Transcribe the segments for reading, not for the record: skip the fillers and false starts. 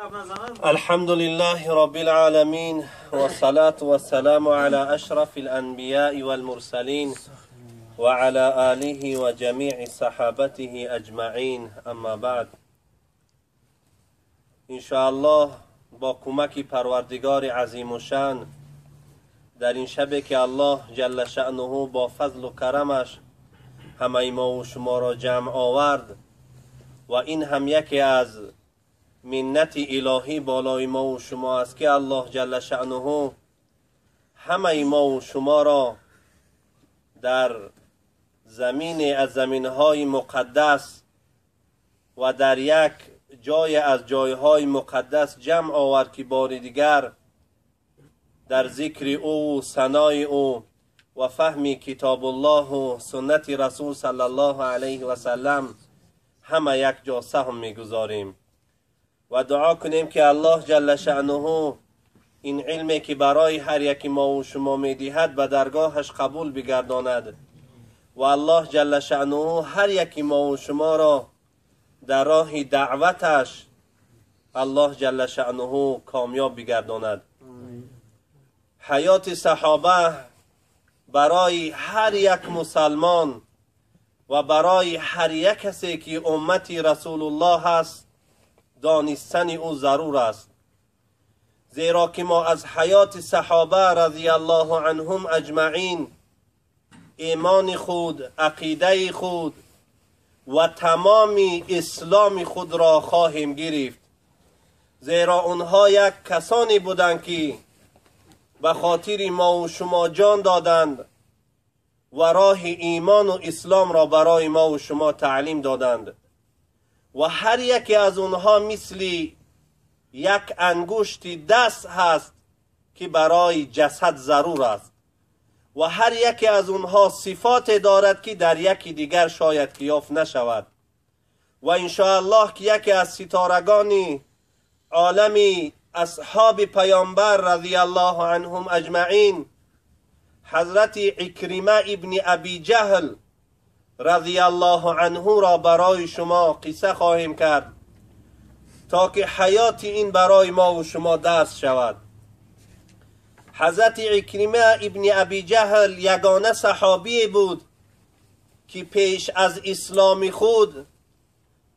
الحمد لله رب العالمين والصلاة والسلام على أشرف الأنبياء والمرسلين وعلى آله وجميع صحابته أجمعين. اما بعد، انشاءالله با کمک پروردگار عظیم و شان در این شب که الله جل شأنه با فضل و کرمش همه ما و شما را جمع آورد و این هم یکی از منت الهی بالای ما و شما است که الله جل شأنه همه ما و شما را در زمین از زمینهای مقدس و در یک جای از جایهای مقدس جمع آورد که بار دیگر در ذکر او و ثنای او و فهم کتاب الله و سنت رسول صلی الله علیه و سلم همه یک جا سهم میگذاریم و دعا کنیم که الله جل شأنه این علمی که برای هر یکی ما و شما میدهد به درگاهش قبول بگرداند و الله جل شأنه هر یکی ما و شما را در راه دعوتش الله جل شأنه کامیاب بگرداند. حیات صحابه برای هر یک مسلمان و برای هر یک کسی که امتی رسول الله هست دانستن او ضرور است، زیرا که ما از حیات صحابه رضی الله عنهم اجمعین ایمان خود، عقیده خود و تمام اسلام خود را خواهیم گرفت، زیرا اونها یک کسانی بودند که به خاطر ما و شما جان دادند و راه ایمان و اسلام را برای ما و شما تعلیم دادند و هر یکی از اونها مثل یک انگشت دست هست که برای جسد ضرور است و هر یکی از اونها صفات دارد که در یکی دیگر شاید که یافت نشود و انشاءالله که یکی از ستارگان عالم اصحاب پیامبر رضی الله عنهم اجمعین حضرت عکرمه ابن ابی جهل رضی الله عنه را برای شما قصه خواهیم کرد تا که حیات این برای ما و شما درس شود. حضرت عکرمه ابن ابی جهل یگانه صحابی بود که پیش از اسلام خود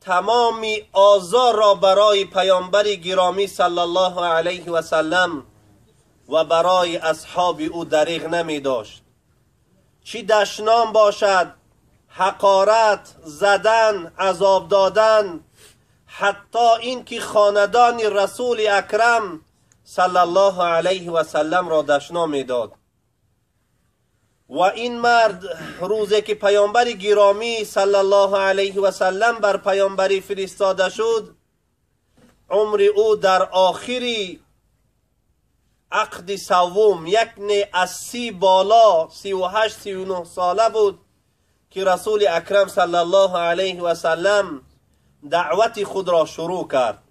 تمام آزار را برای پیامبر گرامی صلی الله علیه و سلم و برای اصحاب او دریغ نمی داشت، چی دشنام باشد، حقارت، زدن، عذاب دادن، حتی این که خاندان رسول اکرم صلی الله علیه و سلم را دشنام می داد. و این مرد روزی که پیامبر گرامی صلی الله علیه و سلم بر پیامبری فرستاده شد، عمر او در آخری عقد سوم یعنی از 30 بالا 38 39 ساله بود که رسول اکرم صلی الله علیه و سلم دعوت خود را شروع کرد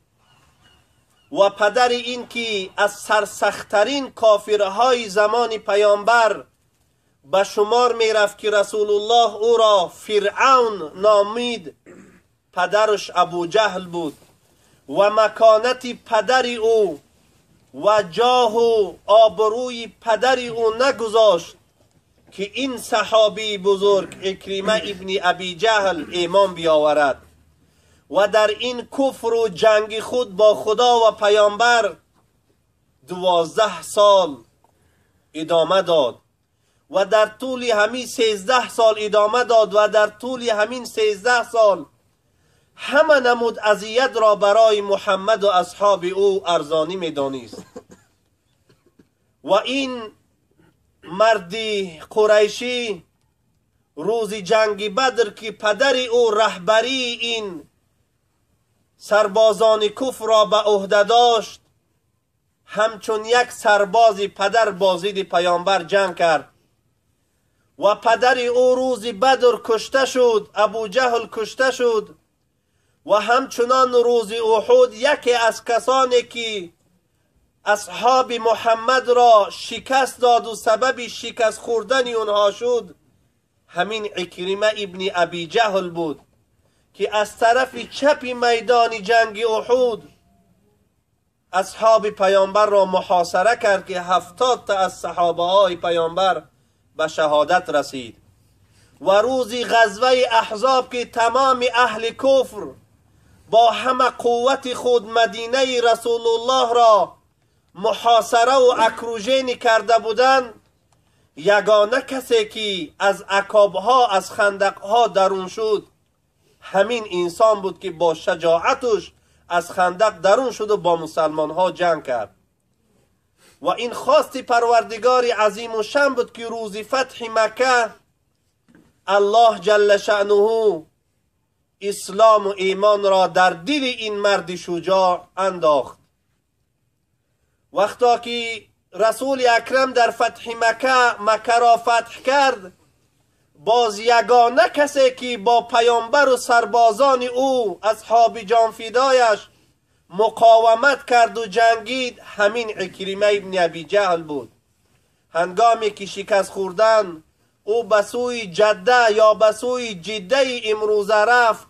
و پدر این که از سرسختترین کافرهای زمان پیامبر به شمار می رفت که رسول الله او را فرعون نامید، پدرش ابو جهل بود و مکانت پدر او و جاه و آبروی پدر او نگذاشت که این صحابی بزرگ عکرمه ابن ابی جهل ایمان بیاورد و در این کفر و جنگ خود با خدا و پیامبر 12 سال ادامه داد و در طول همین 13 سال ادامه داد و در طول همین 13 سال همه نمود اذیت را برای محمد و اصحاب او ارزانی می‌دانست و این مرد قریشی روز جنگ بدر که پدر او رهبری این سربازان کفر را به عهده داشت، همچون یک سرباز پدر بازید پیامبر جنگ کرد و پدر او روز بدر کشته شد، ابو جهل کشته شد و همچنان روز احد یکی از کسانی که اصحاب محمد را شکست داد و سبب شکست خوردن اونها شد همین عکرمه ابن ابی جهل بود که از طرف چپ میدان جنگ احد اصحاب پیامبر را محاصره کرد که 70 تا از صحابه های پیامبر به شهادت رسید. و روزی غزوه احزاب که تمام اهل کفر با همه قوت خود مدینه رسول الله را محاصره و اکروژنی کرده بودند، یگانه کسی که از عقابها از خندقها درون شد همین انسان بود که با شجاعتش از خندق درون شد و با مسلمان ها جنگ کرد. و این خواست پروردگار عظیم و شان بود که روز فتح مکه الله جل شأنه اسلام و ایمان را در دل این مرد شجاع انداخت. وقتا که رسول اکرم در فتح مکه را فتح کرد، باز یگانه کسی که با پیامبر و سربازان او اصحاب جانفدایش مقاومت کرد و جنگید همین عکرمه ابن ابی جهل بود. هنگامی که شکست خوردن او به سوی جده یا به سوی جده امروزه رفت،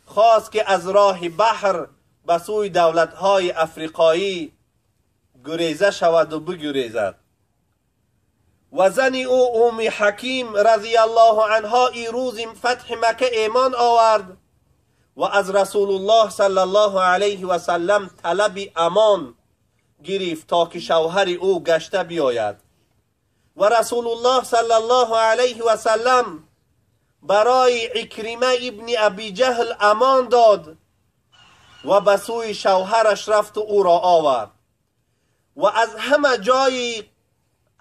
خواست که از راه بحر به سوی دولت‌های افریقایی گریزه شود و بگریزد. و زن او ام حکیم رضی الله عنها ای روز فتح مکه ایمان آورد و از رسول الله صلی الله علیه و سلم طلب امان گرفت تا که شوهر او گشته بیاید. و رسول الله صلی الله علیه و سلم برای عکرمه ابن ابی جهل امان داد و به سوی شوهرش رفت و او را آورد. و از همه جای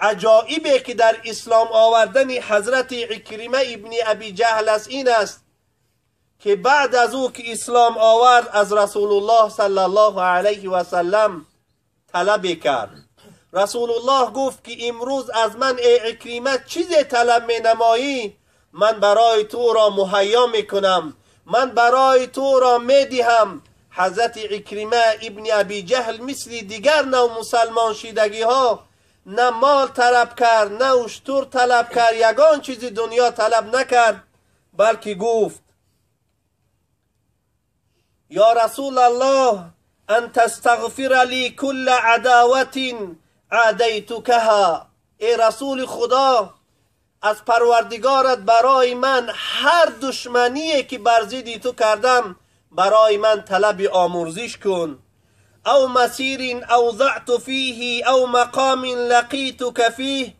عجایبی که در اسلام آوردن حضرت عکرمه ابن ابی جهل است این است که بعد از او که اسلام آورد از رسول الله صلی الله علیه و سلم طلب کرد. رسول الله گفت که امروز از من ای عکرمه چیزی طلب می نمایی، من برای تو را مهیا می کنم، من برای تو را می دهم. حضرت عکرمه ابن ابی جهل مثل دیگر نوع مسلمان شدگی ها نه مال طلب کرد، نه اشتر طلب کرد، یگان چیز دنیا طلب نکرد، بلکه گفت یا رسول الله ان تستغفر لی کل عداوت عادیتکها. ای رسول خدا، از پروردگارت برای من هر دشمنی که بر ضد تو کردم برای من طلب آمرزش کن. او مسیر اوضعت فیه او مقام لقیتک فیه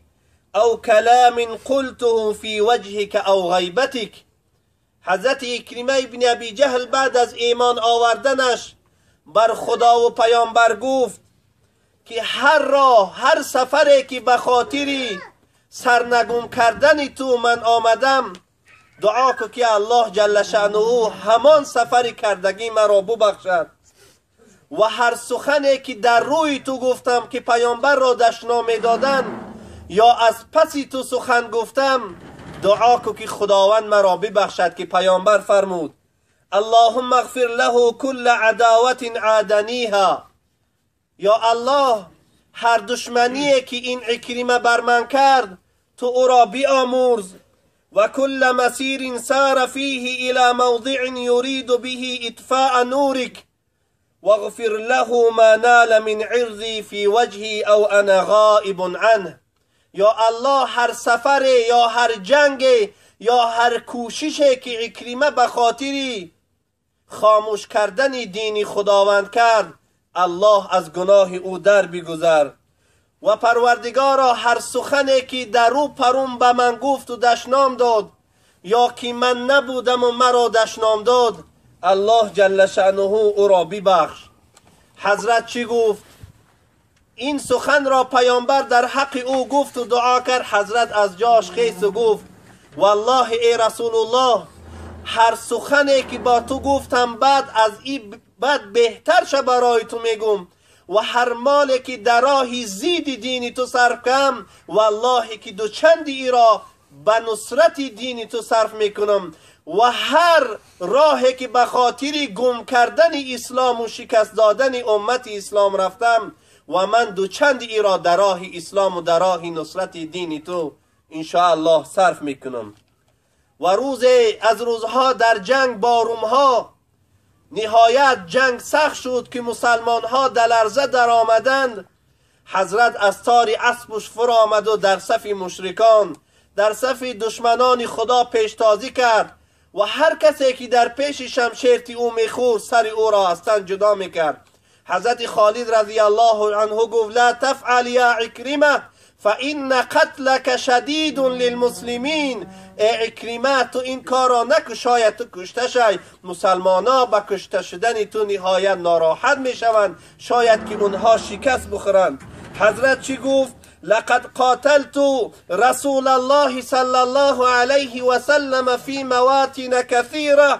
او کلام قلته فی وجهک او غیبتک. حضرت عکرمه ابن ابی جهل بعد از ایمان آوردنش بر خدا و پیامبر گفت که هر راه هر سفری که به خاطری سرنگون کردن تو من آمدم، دعا کو که الله جل شأنه همان سفر کردگی مرا ببخشد. و هر سخنی که در روی تو گفتم که پیامبر را دشنام دادن یا از پسی تو سخن گفتم، دعا کو که خداوند مرا ببخشد که پیامبر فرمود اللهم اغفر له کل عداوت عادنیها. یا الله هر دشمنی که این عکرمه بر من کرد تو او را بیامرز. و کل مسیر سار فیه الى موضع یرید به اطفاء نورک واغفر له ما نال من عرضی فی وجهی او انا غائب عنه. یا الله هر سفر یا هر جنگ یا هر کوششی که عکرمه به خاطری خاموش کردن دین خداوند کرد، الله از گناه او در بگذر. و پروردگارا هر سخنی که در او پرون به من گفت و دشنام داد یا که من نبودم و مرا دشنام داد، الله جل شأنه او را ببخش. حضرت چی گفت؟ این سخن را پیامبر در حق او گفت و دعا کرد. حضرت از جاش خیست و گفت والله ای رسول الله، هر سخنی که با تو گفتم بعد از این بعد بهتر شه برای تو میگم. و هر مالی که در راه زید دین تو صرف کم، والله که دو چندی ای را به نصرت دین تو صرف میکنم. و هر راهی که به خاطر گم کردن اسلام و شکست دادن امت اسلام رفتم و من دو چند ای را در راه اسلام و در راه نصرت دین تو انشاءالله صرف میکنم. و روز از روزها در جنگ با رومها نهایت جنگ سخت شد که مسلمان ها در لرزه در آمدند. حضرت از تار اسبش فرا آمد و در صف مشرکان، در صف دشمنان خدا پیشتازی کرد و هر کسی که در پیش شمشیر او میخورد سر او را از تن جدا میکرد. حضرت خالد رضی الله عنه گفت لا تفعل یا عکرمه فإن قتلك شدید للمسلمین. ای عکرمه تو این کار را نکن، شاید تو کشته شوی. مسلمانا با کشته شدن تو نهایت ناراحت میشوند، شاید که اونها شکست بخورند. حضرت چی گفت؟ لقد قاتلت رسول الله صلی الله علیه و سلم فی مواطن کثیره.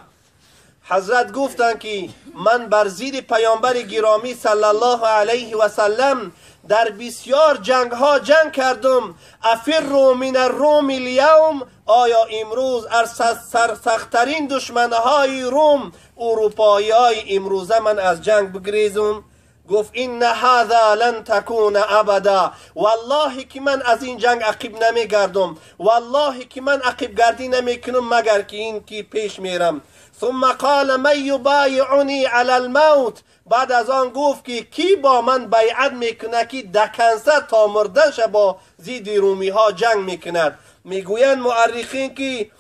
حضرت گفتند که من بر ضد پیامبر گرامی صلی الله علیه و سلم در بسیار جنگ ها جنگ کردم. افر من الروم اليوم، آیا امروز از سرسختترین دشمنهای روم اروپایی های امروزه من از جنگ بگریزم؟ گفت این هذا لن تکون ابدا، والله که من از این جنگ عقب نمیگردم، والله که من عقب گردی نمیکنم مگر که این که پیش میرم. ثم قال من یبایعنی علی الموت، بعد از آن گفت که کی با من بیعت میکنه که دکنسه تا مردنش با ضد رومی ها جنگ میکند. میگویند مورخین که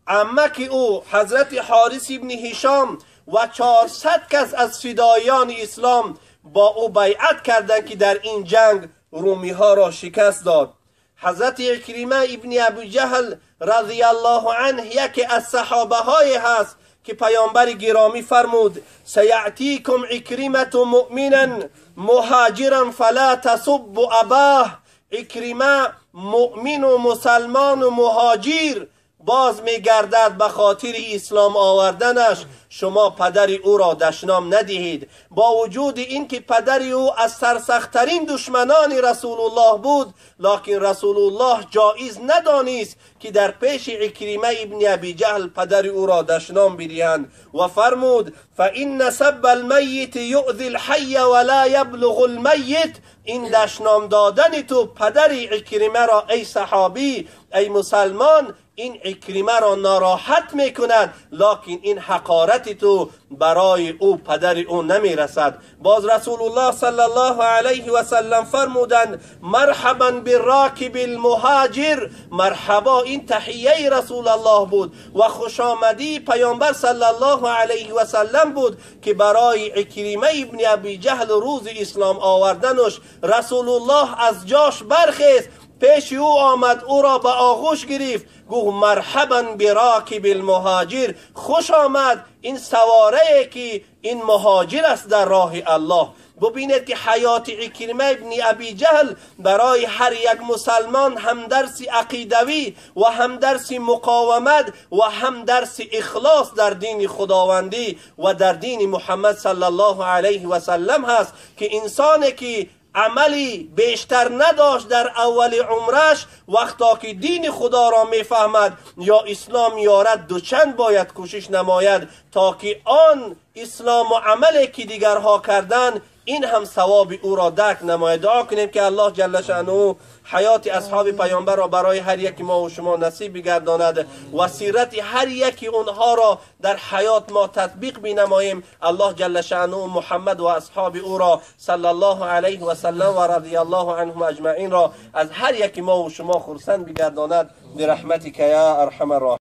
عمک او حضرت حارث ابن هشام و 400 کس از فدایان اسلام با او بیعت کردند که در این جنگ رومی ها را شکست داد. حضرت عکرمه ابن ابی جهل رضی الله عنه یکی از صحابه های هست که پیامبر گرامی فرمود سیعتیکم عکرمه مؤمنا مهاجرا فلا تسبوا اباه. عکرمه مؤمن و مسلمان و مهاجر باز میگردد به خاطر اسلام آوردنش، شما پدر او را دشنام ندهید. با وجود اینکه پدر او از سرسختترین دشمنان رسول الله بود، لکن رسول الله جایز ندانست که در پیش عکرمه ابن ابی جهل پدر او را دشنام بدهند و فرمود فإن سب المیت یؤذی الحی ولا یبلغ المیت. این دشنام دادن تو پدر عکرمه را ای صحابی، ای مسلمان، این عکرمه را ناراحت میکند، لکن این حقارت تو برای او پدر او نمیرسد. باز رسول الله صلی الله علیه و سلم فرمودند مرحبا بالراکب المهاجر. مرحبا این تحیه رسول الله بود و خوش آمدی پیامبر صلی الله علیه و سلم بود که برای عکرمه ابن ابی جهل روز اسلام آوردنش رسول الله از جاش برخیست، پیش او آمد، او را به آغوش گرفت، گفت مرحبا براکب المهاجر، خوش آمد این سواره که این مهاجر است در راه الله. ببینید که حیات عکرمه ابن ابی جهل برای هر یک مسلمان هم درس عقیدوی و هم درس مقاومت و هم درس اخلاص در دین خداوندی و در دین محمد صلی الله علیه و سلم هست که انسانی که عملی بیشتر نداشت در اول عمرش، وقتا که دین خدا را میفهمد یا اسلام یارد دوچند باید کوشش نماید تا که آن اسلام و عملی که دیگرها کردن این هم ثواب او را درک نماید. دعا کنیم که الله جل شأنه حیات اصحاب پیامبر را برای هر یک ما و شما نصیب بگرداند و سیرت هر یک اونها را در حیات ما تطبیق بنماییم. الله جل شأنه محمد و اصحاب او را صلی الله علیه و سلم و رضی الله عنهم اجمعین را از هر یک ما و شما خرسند بگرداند برحمتک یا ارحم الراحمین.